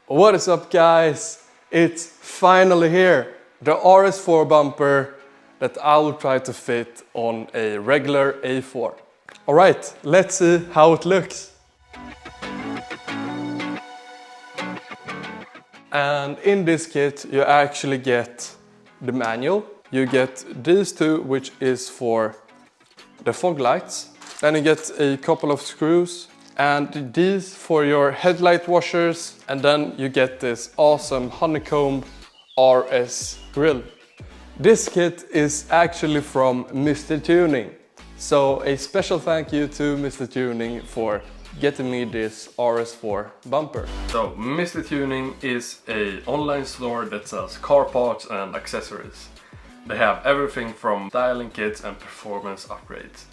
What is up, guys? It's finally here, the RS4 bumper that I will try to fit on a regular A4. Alright, let's see how it looks. And in this kit you actually get the manual. You get these two, which is for the fog lights. Then you get a couple of screws and these for your headlight washers, and then you get this awesome honeycomb RS grill. This kit is actually from Mr.Tuning, so a special thank you to Mr.Tuning for getting me this RS4 bumper. So Mr.Tuning is an online store that sells car parts and accessories. They have everything from styling kits and performance upgrades.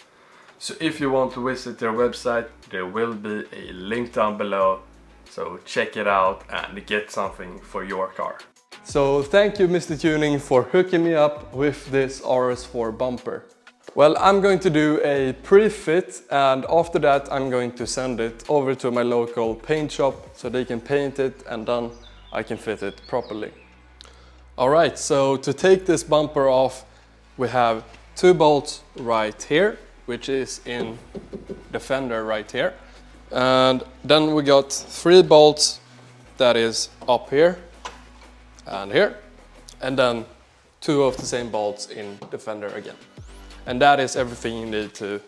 So if you want to visit their website, there will be a link down below. So check it out and get something for your car. So thank you Mr.Tuning for hooking me up with this RS4 bumper. Well, I'm going to do a pre-fit, and after that I'm going to send it over to my local paint shop so they can paint it, and then I can fit it properly. Alright, so to take this bumper off, we have two bolts right here, which is in the fender right here. And then we got three bolts that is up here and here. And then two of the same bolts in the fender again. And that is everything you need to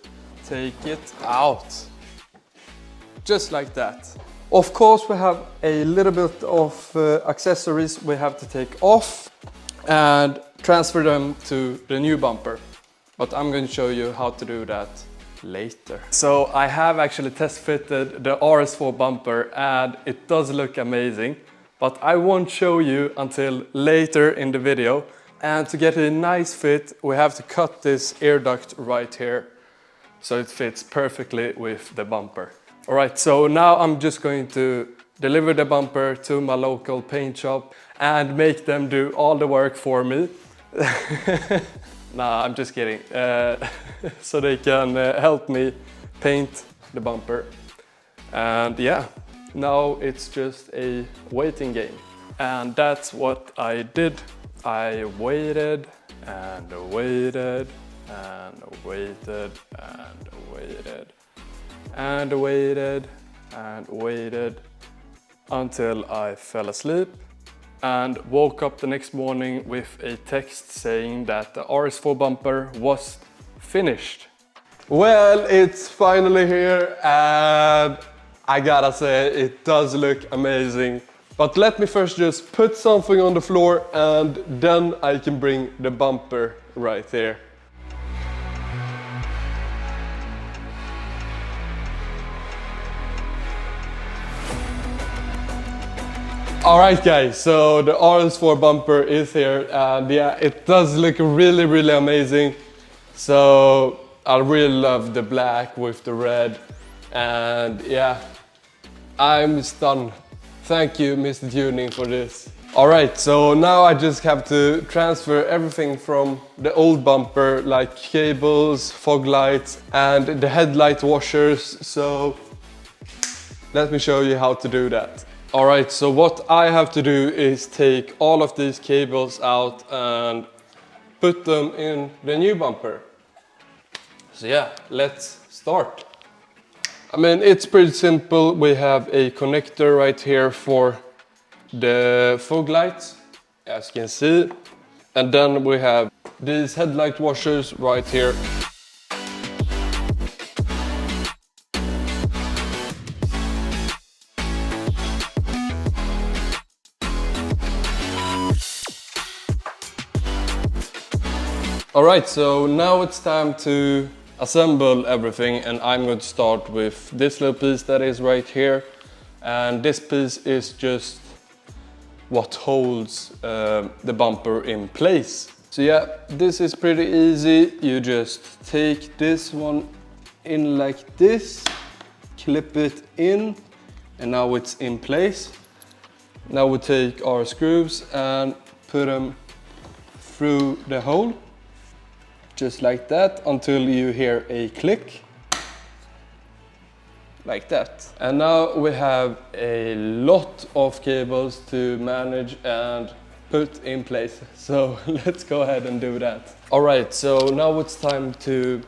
take it out. Just like that. Of course we have a little bit of accessories we have to take off and transfer them to the new bumper. But I'm going to show you how to do that later. So I have actually test fitted the RS4 bumper and it does look amazing. But I won't show you until later in the video. And to get a nice fit, we have to cut this air duct right here so it fits perfectly with the bumper. Alright, so now I'm just going to deliver the bumper to my local paint shop and make them do all the work for me. Nah, I'm just kidding. So they can help me paint the bumper. And yeah, now it's just a waiting game. And that's what I did. I waited and waited and waited and waited and waited and waited until I fell asleep and woke up the next morning with a text saying that the RS4 bumper was finished. Well, it's finally here and I gotta say it does look amazing. But let me first just put something on the floor and then I can bring the bumper right there. Alright guys, so the RS4 bumper is here and yeah, it does look really amazing. So I really love the black with the red and yeah, I'm stunned. Thank you Mr.Tuning for this. Alright, so now I just have to transfer everything from the old bumper, like cables, fog lights and the headlight washers. So let me show you how to do that. Alright, so what I have to do is take all of these cables out and put them in the new bumper. So yeah, let's start. I mean, it's pretty simple. We have a connector right here for the fog lights, as you can see. And then we have these headlight washers right here. Alright, so now it's time to assemble everything, and I'm going to start with this little piece that is right here. And this piece is just what holds the bumper in place. So yeah, this is pretty easy. You just take this one in like this, clip it in, and now it's in place. Now we take our screws and put them through the hole. Just like that, until you hear a click. like that. And now we have a lot of cables to manage and put in place. So let's go ahead and do that. All right, so now it's time to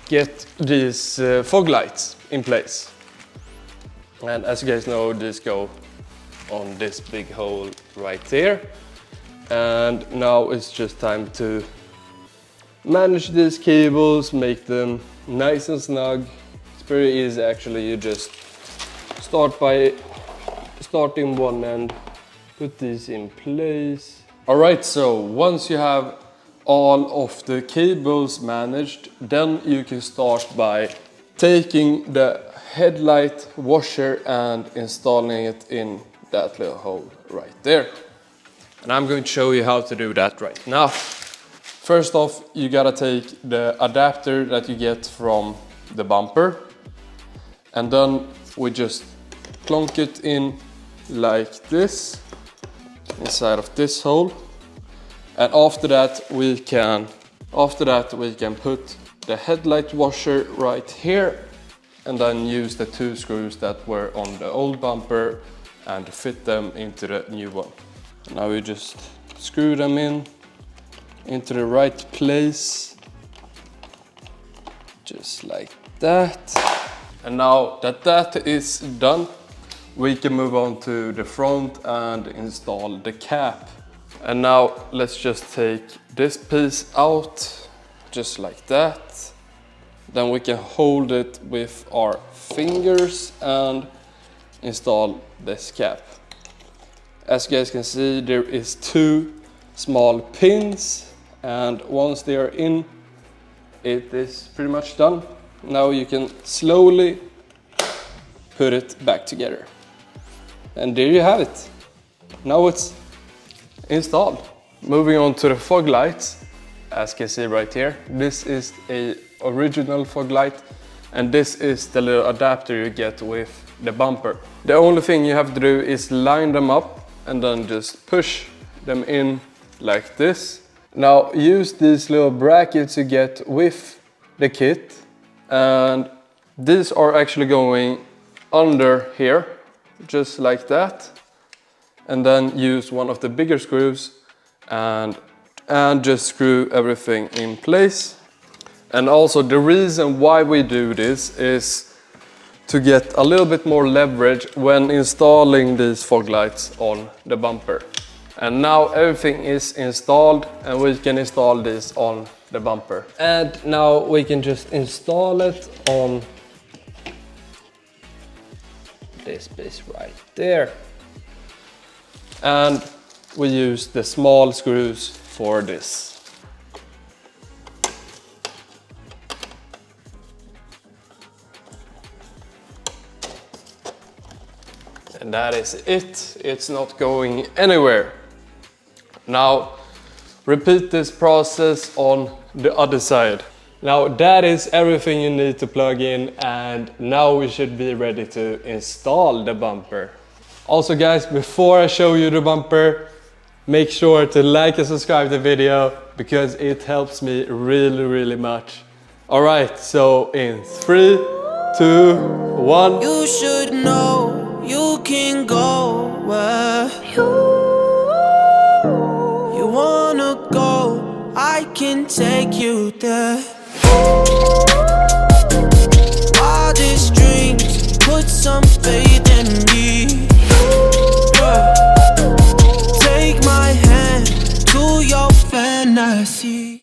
get these fog lights in place. And as you guys know, these go on this big hole right there. And now it's just time to manage these cables, make them nice and snug. It's very easy actually. You just start by starting one end, put these in place. All right, so once you have all of the cables managed, then you can start by taking the headlight washer and installing it in that little hole right there. And I'm going to show you how to do that right now. First off, you gotta take the adapter that you get from the bumper, and then we just plonk it in like this inside of this hole. And after that we can put the headlight washer right here, and then use the 2 screws that were on the old bumper and fit them into the new one. Now we just screw them into the right place, just like that. And now that that is done, we can move on to the front and install the cap. And now let's just take this piece out, just like that. Then we can hold it with our fingers and install this cap. As you guys can see, there is 2 small pins, and once they are in, it is pretty much done. Now you can slowly put it back together. And there you have it. Now it's installed. Moving on to the fog lights. As you can see right here, this is a original fog light, and this is the little adapter you get with the bumper. The only thing you have to do is line them up and then just push them in like this. Now use these little brackets you get with the kit, and these are actually going under here, just like that. And then use one of the bigger screws and just screw everything in place. And also the reason why we do this is to get a little bit more leverage when installing these fog lights on the bumper. And now everything is installed, and we can install this on the bumper. And now we can just install it on this piece right there. And we use the small screws for this. And that is it. It's not going anywhere. Now repeat this process on the other side. Now that is everything you need to plug in, and now we should be ready to install the bumper. Also guys, before I show you the bumper, make sure to like and subscribe to the video, because it helps me really much. Alright, so in 3, 2, 1. You should know you can go where you wanna go. I can take you there. Wildest dreams, put some faith in me. Take my hand to your fantasy.